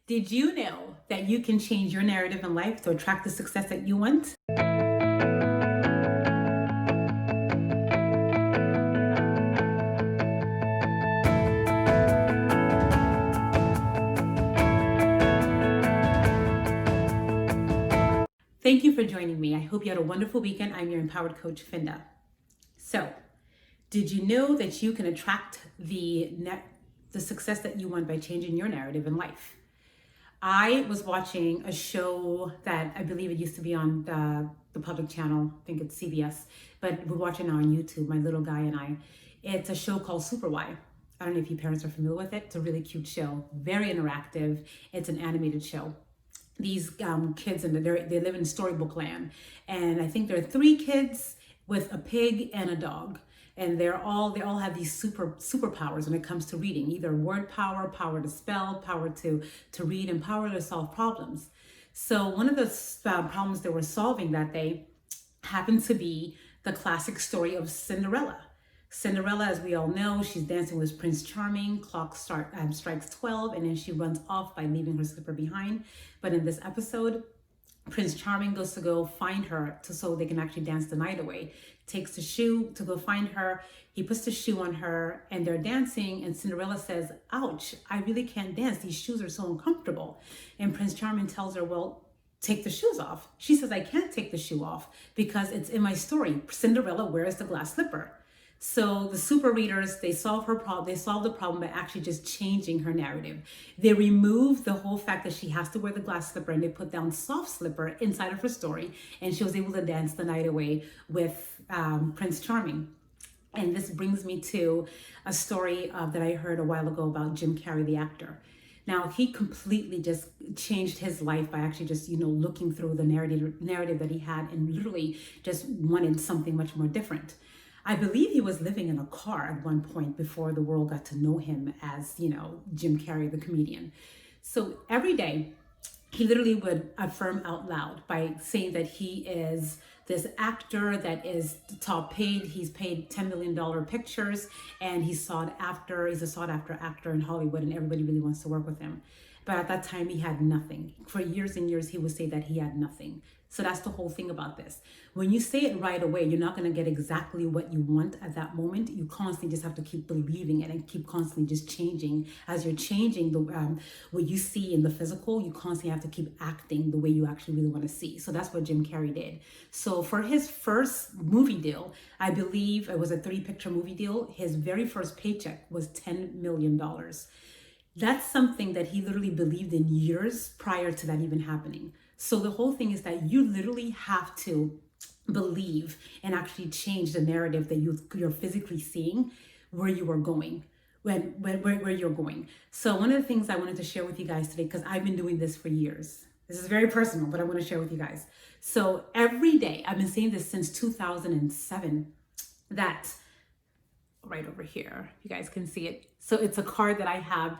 Did you know that you can change your narrative in life to attract the success that you want? Thank you for joining me. I hope you had a wonderful weekend. I'm your empowered coach, Finda. So, did you know that you can attract the success that you want by changing your narrative in life? I was watching a show that I believe it used to be on the public channel. I think it's CBS, but we're watching it on YouTube, my little guy and I. It's a show called Super Why. I don't know if you parents are familiar with it. It's a really cute show, very interactive. It's an animated show. These kids, and they live in storybook land. And I think there are 3 kids with a pig and a dog. And they all have these superpowers when it comes to reading, either word power, power to spell, power to read, and power to solve problems. So one of the problems they were solving that day happened to be the classic story of Cinderella. Cinderella, as we all know, she's dancing with Prince Charming. Clock strikes 12, and then she runs off by leaving her slipper behind. But in this episode, Prince Charming goes to go find her so they can actually dance the night away. Takes the shoe to go find her. He puts the shoe on her and they're dancing, and Cinderella says, "Ouch, I really can't dance. These shoes are so uncomfortable." And Prince Charming tells her, "Well, take the shoes off." She says, "I can't take the shoe off because it's in my story. Cinderella wears the glass slipper." So the super readers, they solve her problem. They solve the problem by actually just changing her narrative. They remove the whole fact that she has to wear the glass slipper, and they put down soft slipper inside of her story, and she was able to dance the night away with Prince Charming. And this brings me to a story that I heard a while ago about Jim Carrey, the actor. Now, he completely just changed his life by actually just, looking through the narrative that he had, and literally just wanted something much more different. I believe he was living in a car at one point before the world got to know him as, Jim Carrey, the comedian. So every day, he literally would affirm out loud by saying that he is this actor that is top paid. He's paid $10 million pictures, and he's a sought after actor in Hollywood, and everybody really wants to work with him. But at that time, he had nothing. For years and years, he would say that he had nothing. So that's the whole thing about this. When you say it right away, you're not going to get exactly what you want at that moment. You constantly just have to keep believing it and keep constantly just changing. As you're changing what you see in the physical, you constantly have to keep acting the way you actually really want to see. So that's what Jim Carrey did. So for his first movie deal, I believe it was a 3-picture movie deal. His very first paycheck was $10 million. That's something that he literally believed in years prior to that even happening. So the whole thing is that you literally have to believe and actually change the narrative that you're physically seeing where you are going, where you're going. So one of the things I wanted to share with you guys today, because I've been doing this for years. This is very personal, but I want to share with you guys. So every day, I've been saying this since 2007, that right over here, you guys can see it. So it's a card that I have,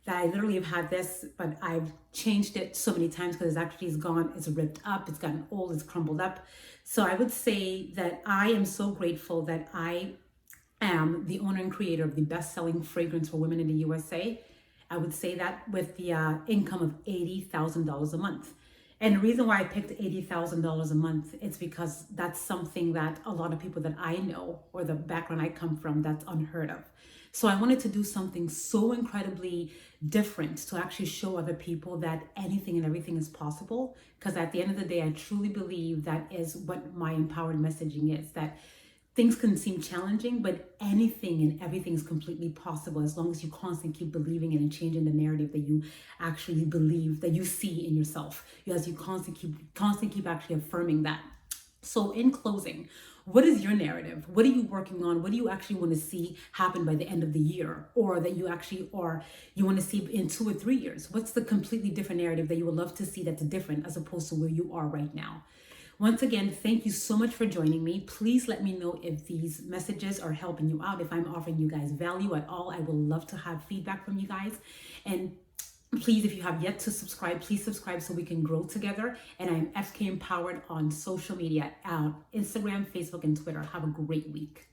that I literally have had this, but I've changed it so many times because it's gone, it's ripped up, it's gotten old, it's crumbled up. So I would say that I am so grateful that I am the owner and creator of the best-selling fragrance for women in the USA. I would say that with the income of $80,000 a month. And the reason why I picked $80,000 a month, it's because that's something that a lot of people that I know, or the background I come from, that's unheard of. So I wanted to do something so incredibly different to actually show other people that anything and everything is possible. Because at the end of the day, I truly believe that is what my empowered messaging is, that things can seem challenging, but anything and everything is completely possible as long as you constantly keep believing it and changing the narrative that you actually believe, that you see in yourself. As you constantly keep actually affirming that. So in closing, what is your narrative? What are you working on? What do you actually want to see happen by the end of the year? Or that you want to see in 2 or 3 years? What's the completely different narrative that you would love to see that's different as opposed to where you are right now? Once again, thank you so much for joining me. Please let me know if these messages are helping you out, if I'm offering you guys value at all. I would love to have feedback from you guys. And please, if you have yet to subscribe, please subscribe so we can grow together. And I'm FK Empowered on social media, Instagram, Facebook, and Twitter. Have a great week.